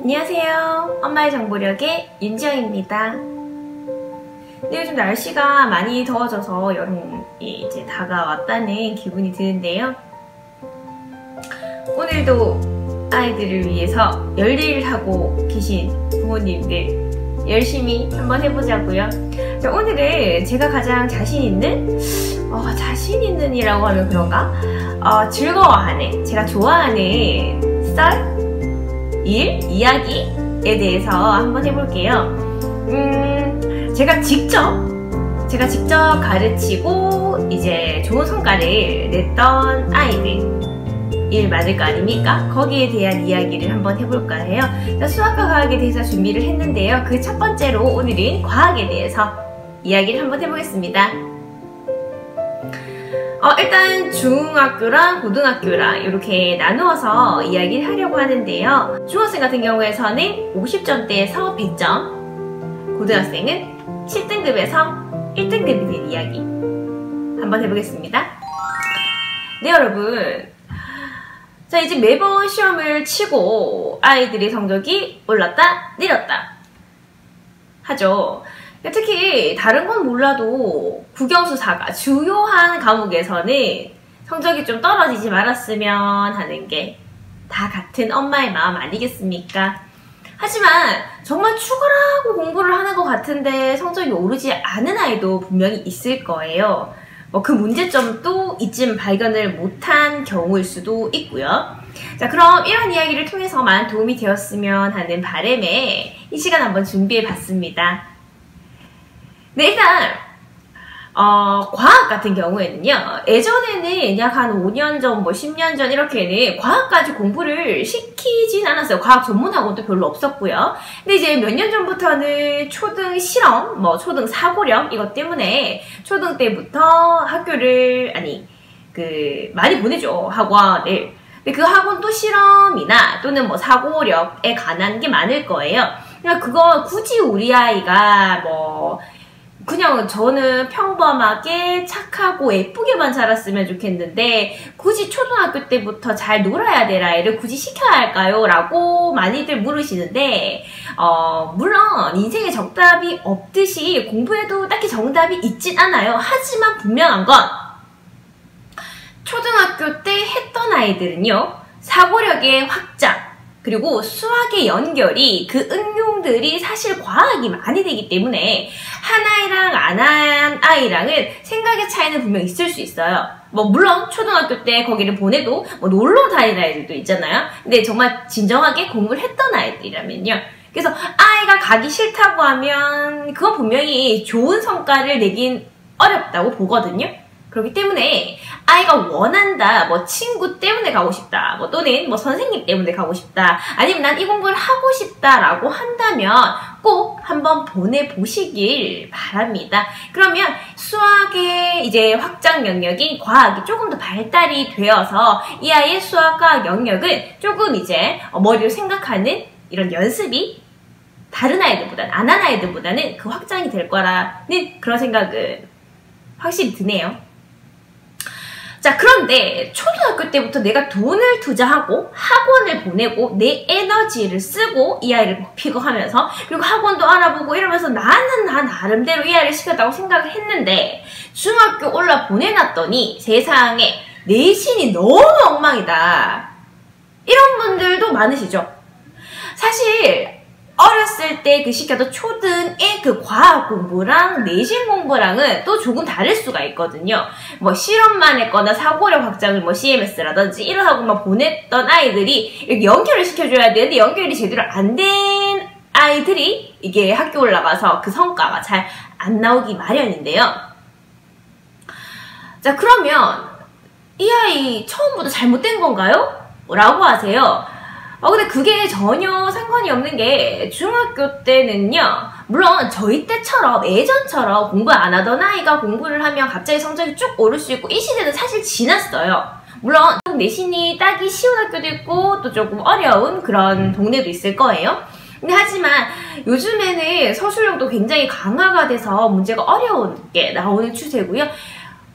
안녕하세요. 엄마의 정보력의 윤지영입니다. 네, 요즘 날씨가 많이 더워져서 여름이 이제 다가왔다는 기분이 드는데요. 오늘도 아이들을 위해서 열일을 하고 계신 부모님들 열심히 한번 해보자고요. 자, 오늘은 제가 가장 자신 있는이라고 하면 그런가? 즐거워하는, 제가 좋아하는 썰? 이야기에 대해서 한번 해볼게요. 제가 직접 가르치고 이제 좋은 성과를 냈던 아이들 일 맞을 거 아닙니까? 거기에 대한 이야기를 한번 해볼까 해요. 자, 수학과 과학에 대해서 준비를 했는데요. 그 첫 번째로 오늘은 과학에 대해서 이야기를 한번 해보겠습니다. 일단 중학교랑 고등학교랑 이렇게 나누어서 이야기를 하려고 하는데요. 중학생 같은 경우에서는 50점대에서 100점, 고등학생은 7등급에서 1등급이 된 이야기 한번 해보겠습니다. 네, 여러분. 자, 이제 매번 시험을 치고 아이들의 성적이 올랐다 내렸다 하죠. 특히 다른 건 몰라도 국영수사가 주요한 과목에서는 성적이 좀 떨어지지 말았으면 하는 게 다 같은 엄마의 마음 아니겠습니까? 하지만 정말 죽어라고 공부를 하는 것 같은데 성적이 오르지 않은 아이도 분명히 있을 거예요. 그 문제점도 이쯤 발견을 못한 경우일 수도 있고요. 자, 그럼 이런 이야기를 통해서만 도움이 되었으면 하는 바람에 이 시간 한번 준비해 봤습니다. 네, 일단 과학 같은 경우에는요, 예전에는 약 한 5년 전, 10년 전 이렇게는 과학까지 공부를 시키진 않았어요. 과학 전문학원도 별로 없었고요. 근데 이제 몇 년 전부터는 초등 실험, 초등 사고력 이것 때문에 초등 때부터 학교를 많이 보내죠, 학원을. 근데 그 학원도 실험이나 또는 사고력에 관한 게 많을 거예요. 그러니까 그거 굳이 우리 아이가 그냥 저는 평범하게 착하고 예쁘게만 자랐으면 좋겠는데 굳이 초등학교 때부터 잘 놀아야 될 아이를 굳이 시켜야 할까요? 라고 많이들 물으시는데 물론 인생에 정답이 없듯이 공부에도 딱히 정답이 있진 않아요. 하지만 분명한 건 초등학교 때 했던 아이들은요, 사고력의 확장 그리고 수학의 연결이 그 응용들이 사실 과학이 많이 되기 때문에 한 아이랑 안 한 아이랑은 생각의 차이는 분명 있을 수 있어요. 물론 초등학교 때 거기를 보내도 놀러 다니는 아이들도 있잖아요. 근데 정말 진정하게 공부를 했던 아이들이라면요. 그래서 아이가 가기 싫다고 하면 그건 분명히 좋은 성과를 내긴 어렵다고 보거든요. 그렇기 때문에 아이가 원한다, 친구 때문에 가고 싶다, 또는 선생님 때문에 가고 싶다, 아니면 난 이 공부를 하고 싶다라고 한다면 꼭 한번 보내보시길 바랍니다. 그러면 수학의 이제 확장 영역인 과학이 조금 더 발달이 되어서 이 아이의 수학 과학 영역은 조금 이제 머리로 생각하는 이런 연습이 다른 아이들보다는, 안 한 아이들보다는 그 확장이 될 거라는 그런 생각은 확실히 드네요. 자, 그런데 초등학교 때부터 내가 돈을 투자하고 학원을 보내고 내 에너지를 쓰고 이 아이를 픽업하면서 그리고 학원도 알아보고 이러면서 나는 나 나름대로 이 아이를 시켰다고 생각을 했는데 중학교 올라 보내놨더니 세상에 내신이 너무 엉망이다. 이런 분들도 많으시죠? 사실 어렸을 때 시켜도 초등의 과학 공부랑 내신 공부랑은 또 조금 다를 수가 있거든요. 실험만 했거나 사고력 확장을 CMS라든지 이런 학원만 보냈던 아이들이 이렇게 연결을 시켜줘야 되는데 연결이 제대로 안 된 아이들이 이게 학교 올라가서 그 성과가 잘 안 나오기 마련인데요. 자, 그러면 이 아이 처음부터 잘못된 건가요? 라고 하세요. 근데 그게 전혀 상관이 없는 게 중학교 때는요, 물론 저희 때처럼 예전처럼 공부 안 하던 아이가 공부를 하면 갑자기 성적이 쭉 오를 수 있고 이 시대는 사실 지났어요. 물론 내신이 따기 쉬운 학교도 있고 또 조금 어려운 그런 동네도 있을 거예요. 근데 하지만 요즘에는 서술형도 굉장히 강화가 돼서 문제가 어려운 게 나오는 추세고요.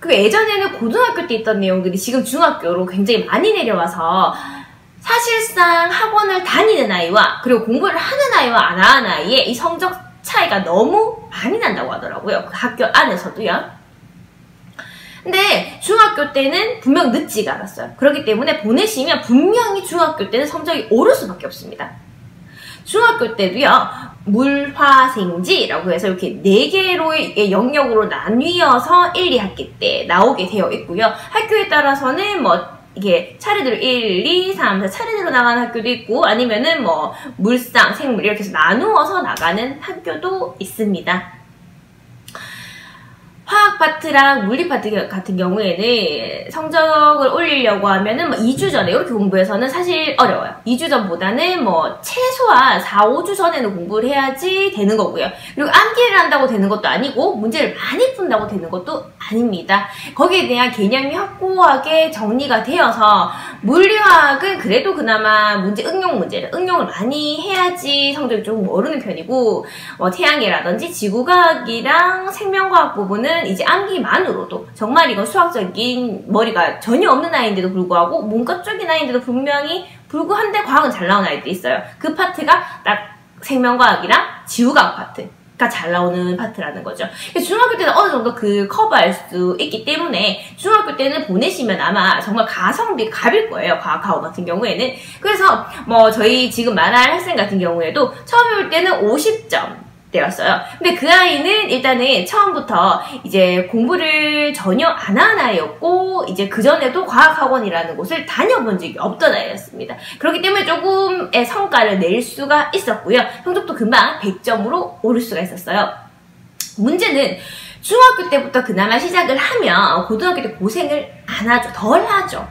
예전에는 고등학교 때 있던 내용들이 지금 중학교로 굉장히 많이 내려와서 사실상 학원을 다니는 아이와 그리고 공부를 하는 아이와 안 하는 아이의 이 성적 차이가 너무 많이 난다고 하더라고요. 그 학교 안에서도요. 근데 중학교 때는 분명 늦지가 않았어요. 그렇기 때문에 보내시면 분명히 중학교 때는 성적이 오를 수밖에 없습니다. 중학교 때도요, 물화생지라고 해서 이렇게 4개로의 영역으로 나뉘어서 1, 2학기 때 나오게 되어 있고요. 학교에 따라서는 뭐 이게 차례대로 1, 2, 3, 4 차례대로 나가는 학교도 있고 아니면은 뭐 물상, 생물 이렇게 해서 나누어서 나가는 학교도 있습니다. 화학 파트랑 물리 파트 같은 경우에는 성적을 올리려고 하면은 뭐 2주 전에 이렇게 공부해서는 사실 어려워요. 2주 전보다는 뭐 최소한 4, 5주 전에는 공부를 해야지 되는 거고요. 그리고 암기를 한다고 되는 것도 아니고 문제를 많이 푼다고 되는 것도 아닙니다. 거기에 대한 개념이 확고하게 정리가 되어서 물리화학은 그래도 그나마 응용을 많이 해야지 성적이 조금 오르는 편이고 태양계라든지 지구과학이랑 생명과학 부분은 이제 암기만으로도 정말 이건 수학적인 머리가 전혀 없는 아이인데도 불구하고 문과 쪽인 아이인데도 분명히 불구한데 과학은 잘 나오는 아이들이 있어요. 그 파트가 딱 생명과학이랑 지구과학 파트가 잘 나오는 파트라는 거죠. 중학교 때는 어느 정도 커버할 수 있기 때문에 중학교 때는 보내시면 아마 정말 가성비 갑일 거예요. 과학학원 같은 경우에는. 그래서 뭐 저희 지금 말할 학생 같은 경우에도 처음에 올 때는 50점 때였어요. 근데 그 아이는 일단은 처음부터 이제 공부를 전혀 안 하는 아이였고 이제 그전에도 과학학원이라는 곳을 다녀본 적이 없던 아이였습니다. 그렇기 때문에 조금의 성과를 낼 수가 있었고요. 성적도 금방 100점으로 오를 수가 있었어요. 문제는 중학교 때부터 그나마 시작을 하면 고등학교 때 고생을 안 하죠. 덜 하죠.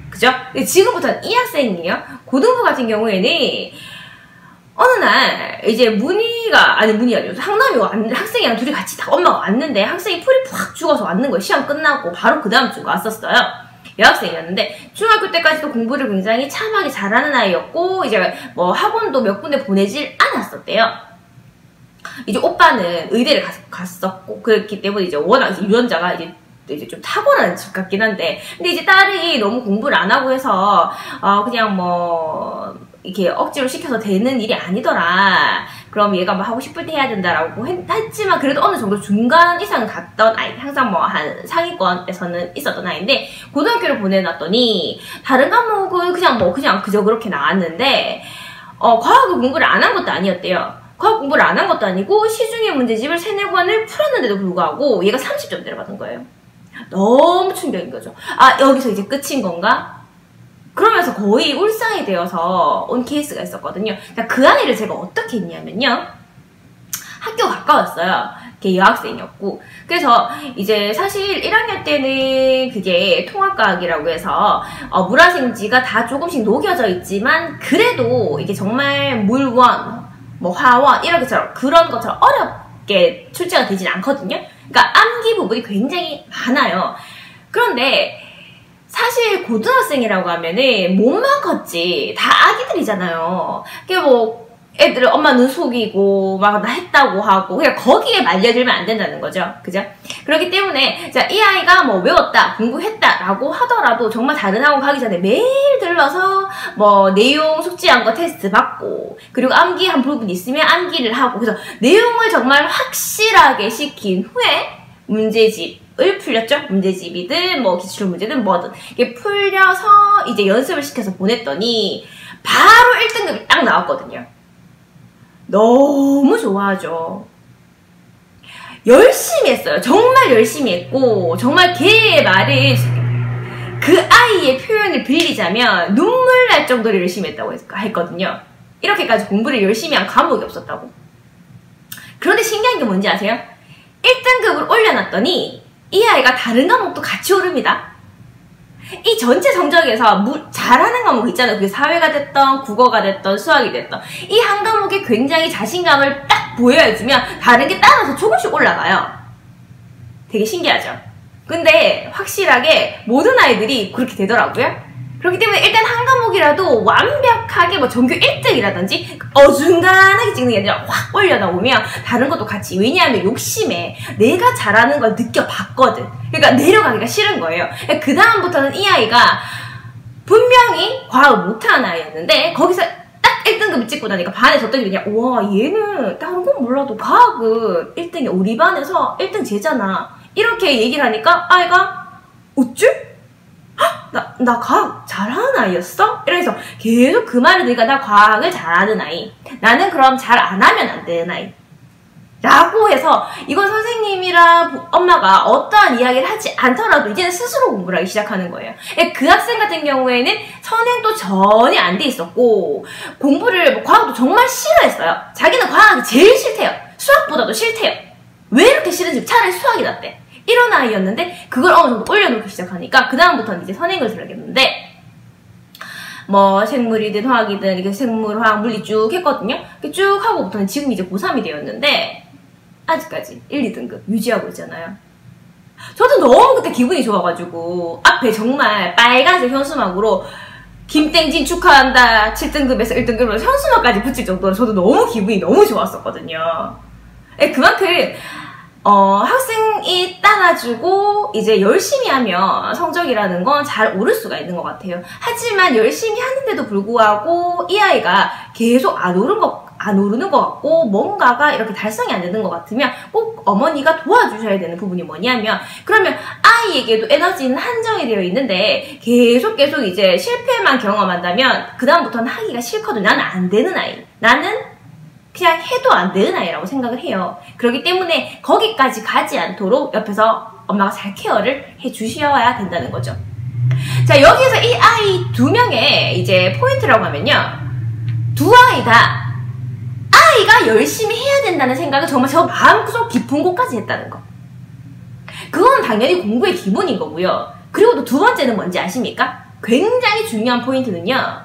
그죠? 지금부터는 이 학생이에요. 고등부 같은 경우에는 어느 날 이제 문희가 아니죠. 상남이 학생이랑 둘이 같이 다 엄마가 왔는데 학생이 풀이 푹 죽어서 왔는 거예요. 시험 끝나고 바로 그 다음 주가 왔었어요. 여학생이었는데 중학교 때까지도 공부를 굉장히 참하게 잘하는 아이였고 이제 뭐 학원도 몇 군데 보내질 않았었대요. 이제 오빠는 의대를 갔었고 그렇기 때문에 이제 워낙 유전자가 이제 좀 타고난 집 같긴 한데 근데 이제 딸이 너무 공부를 안 하고 해서 그냥 뭐 이렇게 억지로 시켜서 되는 일이 아니더라. 그럼 얘가 뭐 하고 싶을 때 해야 된다라고 했지만 그래도 어느 정도 중간 이상 갔던 아이, 항상 뭐 한 상위권에서는 있었던 아이인데 고등학교를 보내놨더니 다른 과목은 그냥 그저 그렇게 나왔는데 과학을 공부를 안 한 것도 아니었대요. 과학 공부를 안 한 것도 아니고 시중의 문제집을 3-4권을 풀었는데도 불구하고 얘가 30점대를 받은 거예요. 너무 충격인 거죠. 아, 여기서 이제 끝인 건가? 그러면서 거의 울상이 되어서 온 케이스가 있었거든요. 그 아이를 제가 어떻게 했냐면요. 학교 가까웠어요. 걔 여학생이었고. 그래서 이제 사실 1학년 때는 그게 통합과학이라고 해서 물화생지가 다 조금씩 녹여져 있지만 그래도 이게 정말 물원, 뭐 화원 이렇게처럼 그런 것처럼 어렵게 출제가 되진 않거든요. 그러니까 암기 부분이 굉장히 많아요. 그런데 사실 고등학생이라고 하면은 몸만 컸지 다 아기들이잖아요. 그게 뭐 애들 엄마 눈 속이고 막 나 했다고 하고 그냥 거기에 말려들면 안 된다는 거죠. 그죠? 그렇기 때문에 자, 이 아이가 뭐 외웠다, 공부했다 라고 하더라도 정말 다른 학원 가기 전에 매일 들러서 뭐 내용 숙지한 거 테스트 받고 그리고 암기한 부분이 있으면 암기를 하고 그래서 내용을 정말 확실하게 시킨 후에 문제집을 풀렸죠? 문제집이든 뭐 기출 문제든 뭐든 이게 풀려서 이제 연습을 시켜서 보냈더니 바로 1등급이 딱 나왔거든요. 너무 좋아하죠. 열심히 했어요. 정말 열심히 했고 정말 걔의 말을 그 아이의 표현을 빌리자면 눈물 날 정도로 열심히 했다고 했거든요. 이렇게까지 공부를 열심히 한 과목이 없었다고. 그런데 신기한 게 뭔지 아세요? 1등급을 올려놨더니 이 아이가 다른 과목도 같이 오릅니다. 이 전체 성적에서 잘하는 과목 있잖아요. 그게 사회가 됐던 국어가 됐던 수학이 됐던 이 한 과목에 굉장히 자신감을 딱 보여주면 다른 게 따라서 조금씩 올라가요. 되게 신기하죠? 근데 확실하게 모든 아이들이 그렇게 되더라고요. 그렇기 때문에 일단 한 과목이라도 완벽하게 뭐 전교 1등이라든지 어중간하게 찍는 게 아니라 확 올려나오면 다른 것도 같이 왜냐하면 욕심에 내가 잘하는 걸 느껴봤거든. 그러니까 내려가기가 싫은 거예요. 그 다음부터는 이 아이가 분명히 과학을 못하는 아이였는데 거기서 딱 1등급을 찍고 나니까 반에 졌더니 그냥 와 얘는 다른 건 몰라도 과학은 1등이야. 우리 반에서 1등 쟤잖아. 이렇게 얘기를 하니까 아이가 어쭈? 나 과학 잘하는 아이였어? 이러면서 계속 그 말을 들으니까 나 과학을 잘하는 아이. 나는 그럼 잘 안 하면 안 되는 아이. 라고 해서 이건 선생님이랑 엄마가 어떠한 이야기를 하지 않더라도 이제는 스스로 공부를 하기 시작하는 거예요. 그 학생 같은 경우에는 선행도 전혀 안 돼 있었고 공부를 과학도 정말 싫어했어요. 자기는 과학이 제일 싫대요. 수학보다도 싫대요. 왜 이렇게 싫은지 차라리 수학이 낫대. 이런 아이였는데 그걸 어느 정도 올려놓기 시작하니까 그 다음부터는 이제 선행을 들어야겠는데 뭐 생물이든 화학이든 이렇게 생물, 화학, 물리 쭉 했거든요. 쭉 하고부터는 지금 이제 고3이 되었는데 아직까지 1, 2등급 유지하고 있잖아요. 저도 너무 그때 기분이 좋아가지고 앞에 정말 빨간색 현수막으로 김땡진 축하한다 7등급에서 1등급으로 현수막까지 붙일 정도로 저도 너무 기분이 너무 좋았었거든요. 그만큼 학생이 따라주고 이제 열심히 하면 성적이라는 건 잘 오를 수가 있는 것 같아요. 하지만 열심히 하는데도 불구하고 이 아이가 계속 안 오르는 것 같고 뭔가가 이렇게 달성이 안 되는 것 같으면 꼭 어머니가 도와주셔야 되는 부분이 뭐냐면 그러면 아이에게도 에너지는 한정이 되어 있는데 계속 이제 실패만 경험한다면 그 다음부터는 하기가 싫거든. 나는 안 되는 아이. 나는 그냥 해도 안 되는 아이라고 생각을 해요. 그렇기 때문에 거기까지 가지 않도록 옆에서 엄마가 잘 케어를 해주셔야 된다는 거죠. 자, 여기에서 이 아이 2명의 이제 포인트라고 하면요. 두 아이 다 아이가 열심히 해야 된다는 생각을 정말 저 마음속 깊은 곳까지 했다는 거. 그건 당연히 공부의 기본인 거고요. 그리고 또 두 번째는 뭔지 아십니까? 굉장히 중요한 포인트는요.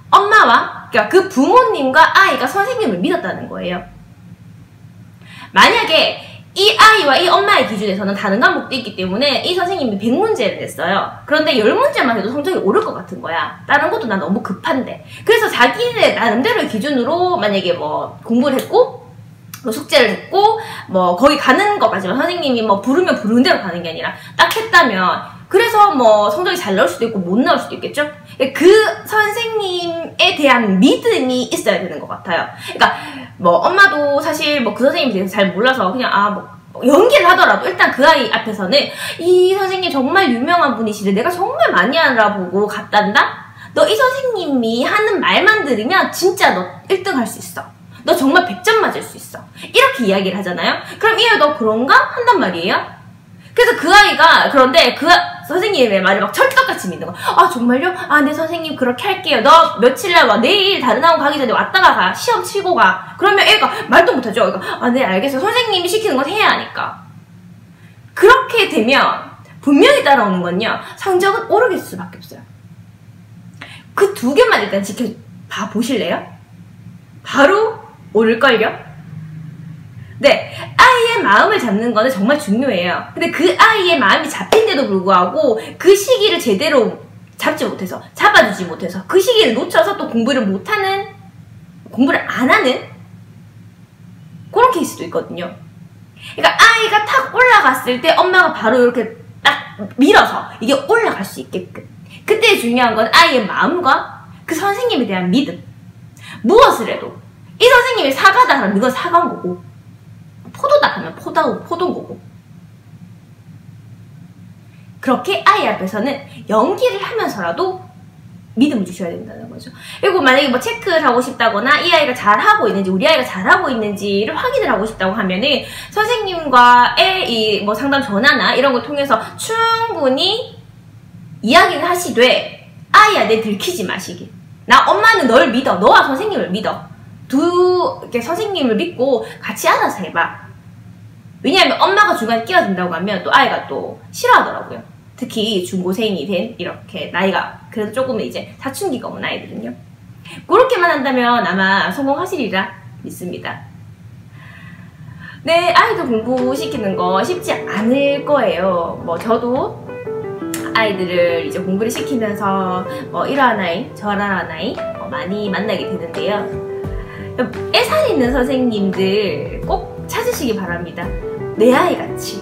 엄마와 그러니까 그 부모님과 아이가 선생님을 믿었다는 거예요. 만약에 이 아이와 이 엄마의 기준에서는 다른 과목도 있기 때문에 이 선생님이 100문제를 냈어요. 그런데 10문제만 해도 성적이 오를 것 같은 거야. 다른 것도 난 너무 급한데. 그래서 자기네 나름대로의 기준으로 만약에 뭐 공부를 했고 뭐 숙제를 했고 뭐 거기 가는 것까지만 선생님이 뭐 부르면 부르는 대로 가는 게 아니라 딱 했다면 그래서 뭐 성적이 잘 나올 수도 있고 못 나올 수도 있겠죠? 그 선생님에 대한 믿음이 있어야 되는 것 같아요. 그러니까 뭐 엄마도 사실 뭐 그 선생님에 대해서 잘 몰라서 그냥 뭐 연기를 하더라도 일단 그 아이 앞에서는 이 선생님 정말 유명한 분이시래. 내가 정말 많이 알아보고 갔단다? 너 이 선생님이 하는 말만 들으면 진짜 너 1등 할 수 있어. 너 정말 100점 맞을 수 있어. 이렇게 이야기를 하잖아요? 그럼 이 아이 너 그런가? 한단 말이에요? 그래서 그 아이가 그런데 그 선생님의 말을 막 철떡같이 믿는 거야. 아 정말요? 아 네 선생님 그렇게 할게요. 너 며칠날 와. 내일 다른 학원 가기 전에 왔다가 가. 시험 치고 가. 그러면 애가 말도 못하죠. 그러니까 아 네 알겠어요. 선생님이 시키는 건 해야 하니까. 그렇게 되면 분명히 따라오는 건요. 성적은 오르길 수밖에 없어요. 그 2개만 일단 지켜봐 보실래요? 바로 오를걸요? 네, 아이의 마음을 잡는 거는 정말 중요해요. 근데 그 아이의 마음이 잡힌데도 불구하고 그 시기를 제대로 잡아주지 못해서 그 시기를 놓쳐서 또 공부를 안 하는 그런 케이스도 있거든요. 그러니까 아이가 탁 올라갔을 때 엄마가 바로 이렇게 딱 밀어서 이게 올라갈 수 있게끔. 그때 중요한 건 아이의 마음과 그 선생님에 대한 믿음. 무엇을 해도 이 선생님이 사과다 하면 이건 사과인 거고 포도다 하면 포도인 거고. 그렇게 아이 앞에서는 연기를 하면서라도 믿음을 주셔야 된다는 거죠. 그리고 만약에 뭐 체크를 하고 싶다거나 이 아이가 잘하고 있는지 우리 아이가 잘하고 있는지를 확인을 하고 싶다고 하면은 선생님과의 뭐 상담 전화나 이런 걸 통해서 충분히 이야기를 하시되 아이야 내 들키지 마시길. 나 엄마는 널 믿어. 너와 선생님을 믿어. 이렇게 선생님을 믿고 같이 알아서 해봐. 왜냐하면 엄마가 중간에 끼어든다고 하면 또 아이가 또 싫어하더라고요. 특히 중고생이 된 이렇게 나이가 그래도 조금은 이제 사춘기가 온 아이들은요. 그렇게만 한다면 아마 성공하시리라 믿습니다. 네, 아이들 공부시키는 거 쉽지 않을 거예요. 뭐 저도 아이들을 이제 공부를 시키면서 뭐 이러한 아이, 저러한 아이 많이 만나게 되는데요. 애살 있는 선생님들 꼭 찾으시기 바랍니다. 내 아이같이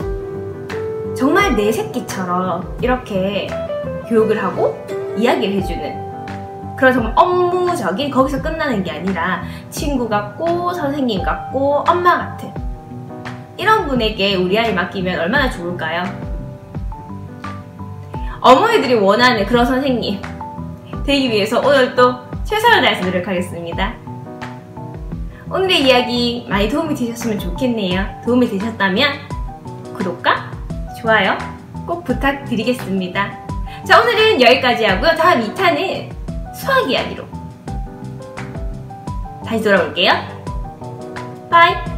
정말 내 새끼처럼 이렇게 교육을 하고 이야기를 해주는 그런 정말 업무적인, 거기서 끝나는 게 아니라 친구 같고 선생님 같고 엄마 같은 이런 분에게 우리 아이 맡기면 얼마나 좋을까요? 어머니들이 원하는 그런 선생님 되기 위해서 오늘도 최선을 다해서 노력하겠습니다. 오늘의 이야기 많이 도움이 되셨으면 좋겠네요. 도움이 되셨다면 구독과 좋아요 꼭 부탁드리겠습니다. 자, 오늘은 여기까지 하고요. 다음 2탄은 수학 이야기로 다시 돌아올게요. 바이!